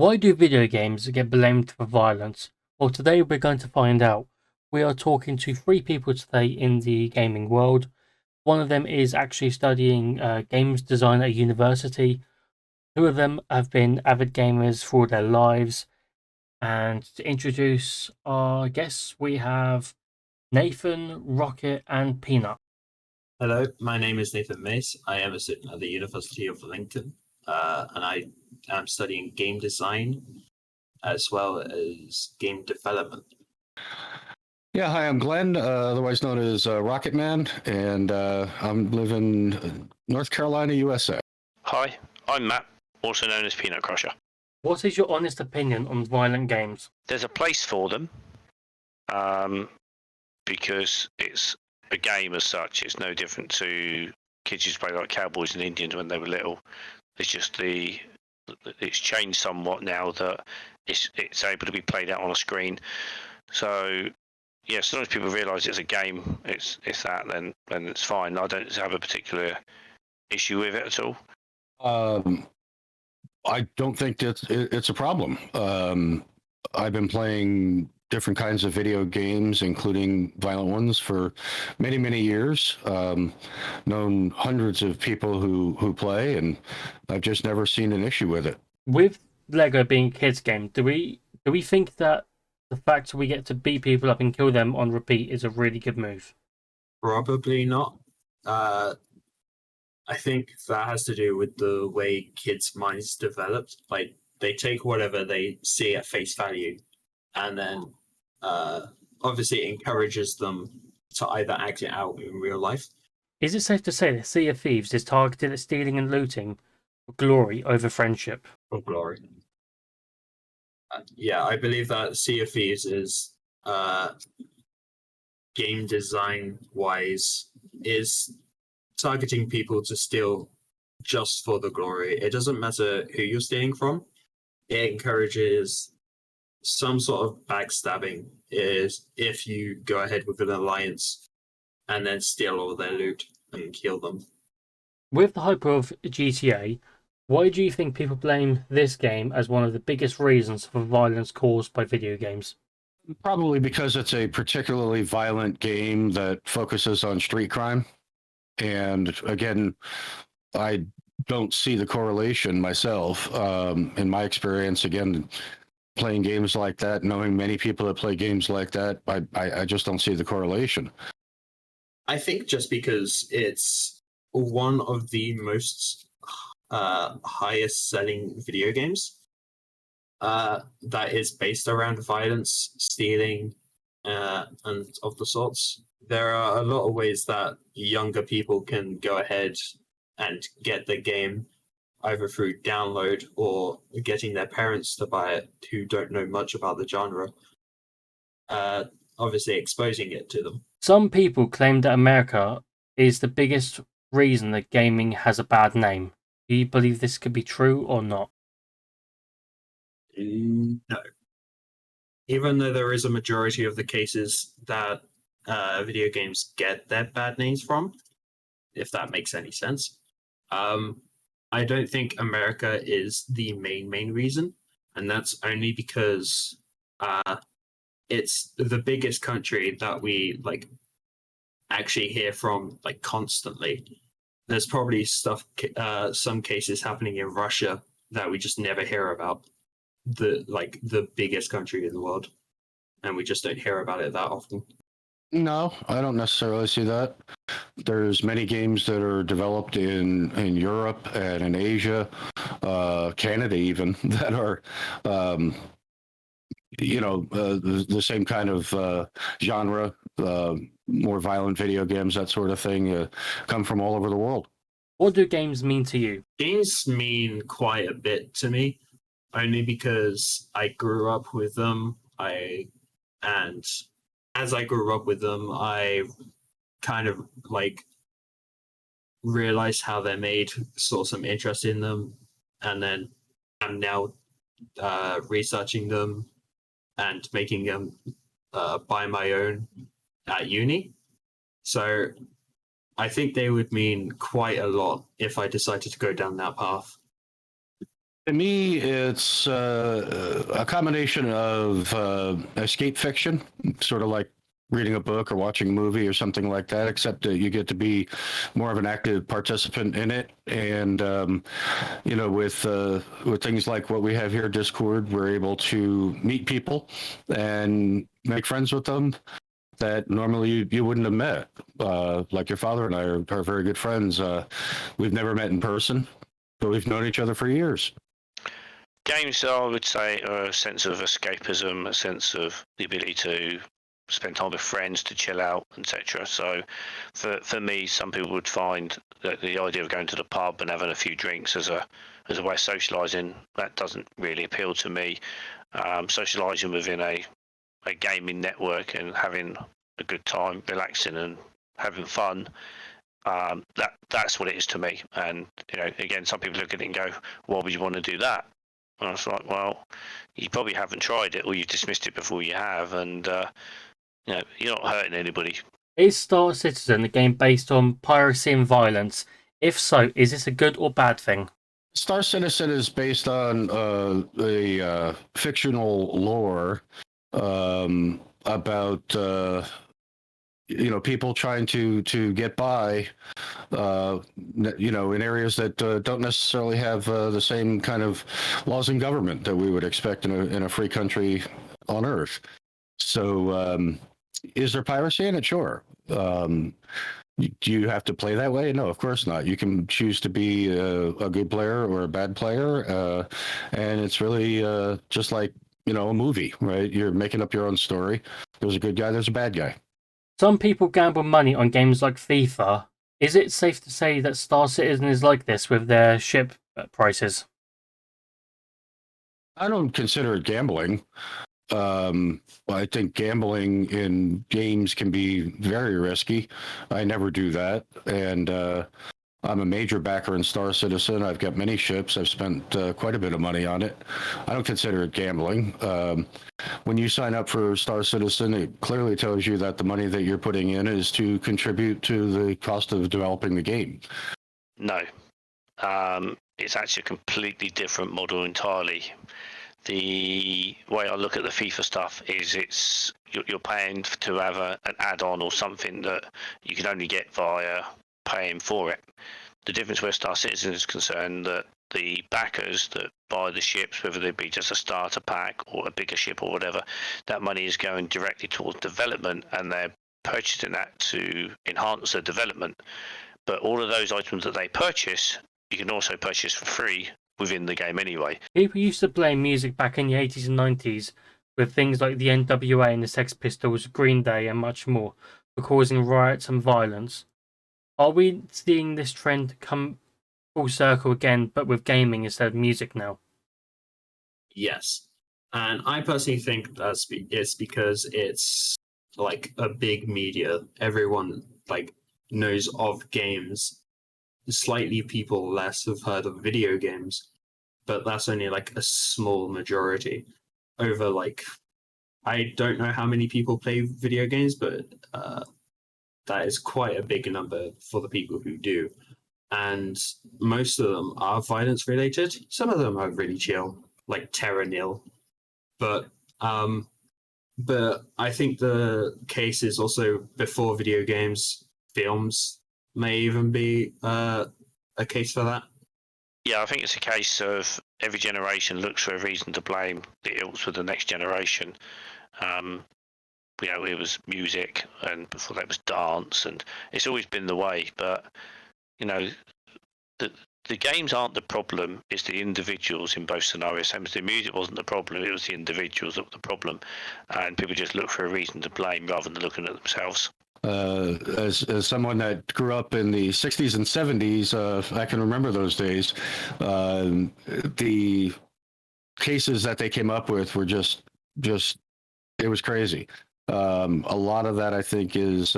Why do video games get blamed for violence? Well, today we're going to find out. We are talking to three people today in the gaming world. One of them is actually studying games design at university. Two of them have been avid gamers for their lives. And to introduce our guests, we have Nathan, Rocket, and Peanut. Hello, my name is Nathan Mace. I am a student at the University of Lincoln, and I am studying game design as well as game development. Yeah, hi, I'm Glenn, otherwise known as Rocket Man, and I'm living in North Carolina, USA. Hi, I'm Matt, also known as Peanut Crusher. What is your honest opinion on violent games? There's a place for them, because it's a game as such. It's no different to kids used to play like Cowboys and Indians when they were little. It's just it's changed somewhat now that it's able to be played out on a screen. So yeah, as long as people realise it's a game, it's that, then it's fine. I don't have a particular issue with it at all. I don't think it's a problem. I've been playing different kinds of video games, including violent ones, for many, many years. Known hundreds of people who play, and I've just never seen an issue with it. With Lego being a kids' game, do we think that the fact we get to beat people up and kill them on repeat is a really good move? Probably not. I think that has to do with the way kids' minds developed. Like, they take whatever they see at face value, and then obviously encourages them to either act it out in real life. Is it safe to say that Sea of Thieves is targeted at stealing and looting for glory over friendship? For glory. Yeah, I believe that Sea of Thieves is game design wise is targeting people to steal just for the glory. It doesn't matter who you're stealing from. It encourages some sort of backstabbing is if you go ahead with an alliance and then steal all their loot and kill them. With the hype of GTA, why do you think people blame this game as one of the biggest reasons for violence caused by video games? Probably because it's a particularly violent game that focuses on street crime. And again, I don't see the correlation myself. In my experience, again, playing games like that, knowing many people that play games like that, I just don't see the correlation. I think just because it's one of the most highest selling video games that is based around violence, stealing, and of the sorts. There are a lot of ways that younger people can go ahead and get the game either through download or getting their parents to buy it who don't know much about the genre, obviously exposing it to them. Some people claim that America is the biggest reason that gaming has a bad name. Do you believe this could be true or not? No. Even though there is a majority of the cases that video games get their bad names from, if that makes any sense, I don't think America is the main reason, and that's only because it's the biggest country that we actually hear from constantly. There's probably some cases happening in Russia that we just never hear about. The biggest country in the world, and we just don't hear about it that often. No, I don't necessarily see that. There's many games that are developed in Europe and in Asia, Canada even, that are the same kind of genre, more violent video games, that sort of thing, come from all over the world. What do games mean to you? Games mean quite a bit to me, only because I grew up with them. And as I grew up with them, I kind of realized how they're made, saw some interest in them, and then I'm now researching them and making them by my own at uni. So I think they would mean quite a lot if I decided to go down that path. To me, it's a combination of escape fiction, sort of like reading a book or watching a movie or something like that, except that you get to be more of an active participant in it. And with things like what we have here, Discord, we're able to meet people and make friends with them that normally you wouldn't have met. Like your father and I are very good friends. We've never met in person, but we've known each other for years. Games, I would say, are a sense of escapism, a sense of the ability to spend time with friends, to chill out, etc. So, for me, some people would find that the idea of going to the pub and having a few drinks as a way of socialising, that doesn't really appeal to me. Socialising within a gaming network and having a good time, relaxing and having fun, that's what it is to me. And again, some people look at it and go, "Why would you want to do that?" And I was like, "Well, you probably haven't tried it, or you've dismissed it before you have, and you're not hurting anybody." Is Star Citizen a game based on piracy and violence? If so, is this a good or bad thing? Star Citizen is based on a fictional lore about people trying to get by, in areas that don't necessarily have the same kind of laws and government that we would expect in a free country on Earth. So, is there piracy in it? Sure. Do you have to play that way? No, of course not. You can choose to be a good player or a bad player, and it's really just like a movie, right? You're making up your own story. There's a good guy, there's a bad guy. Some people gamble money on games like FIFA. Is it safe to say that Star Citizen is like this with their ship prices? I don't consider it gambling. I think gambling in games can be very risky. I never do that. And I'm a major backer in Star Citizen. I've got many ships. I've spent quite a bit of money on it. I don't consider it gambling. When you sign up for Star Citizen, it clearly tells you that the money that you're putting in is to contribute to the cost of developing the game. No. It's actually a completely different model entirely. The way I look at the FIFA stuff is you're paying to have an add-on or something that you can only get via paying for it. The difference where Star Citizen is concerned, that the backers that buy the ships, whether they be just a starter pack or a bigger ship or whatever, that money is going directly towards development, and they're purchasing that to enhance their development. But all of those items that they purchase, you can also purchase for free within the game anyway. People used to blame music back in the 80s and 90s with things like the NWA and the Sex Pistols, Green Day and much more for causing riots and violence. Are we seeing this trend come full circle again, but with gaming instead of music now? Yes. And I personally think it's because it's like a big media. Everyone knows of games. Slightly people less have heard of video games, but that's only like a small majority. Over I don't know how many people play video games, but that is quite a big number for the people who do. And most of them are violence related. Some of them are really chill, like Terra Nil. But I think the case is also before video games, films may even be a case for that. Yeah, I think it's a case of every generation looks for a reason to blame the ills for the next generation. It was music, and before that was dance, and it's always been the way. But the games aren't the problem; it's the individuals in both scenarios. Same as the music wasn't the problem; it was the individuals that were the problem, and people just look for a reason to blame rather than looking at themselves. As someone that grew up in the 60s and 70s, I can remember those days. The cases that they came up with were just it was crazy. A lot of that, I think, is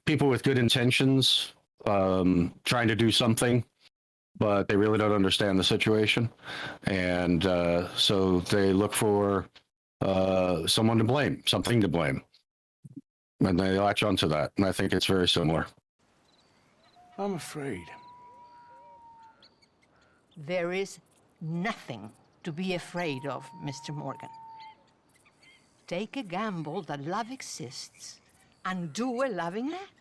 people with good intentions trying to do something, but they really don't understand the situation, and so they look for someone to blame, something to blame. And they latch onto that, and I think it's very similar. I'm afraid. There is nothing to be afraid of, Mr. Morgan. Take a gamble that love exists and do a loving act.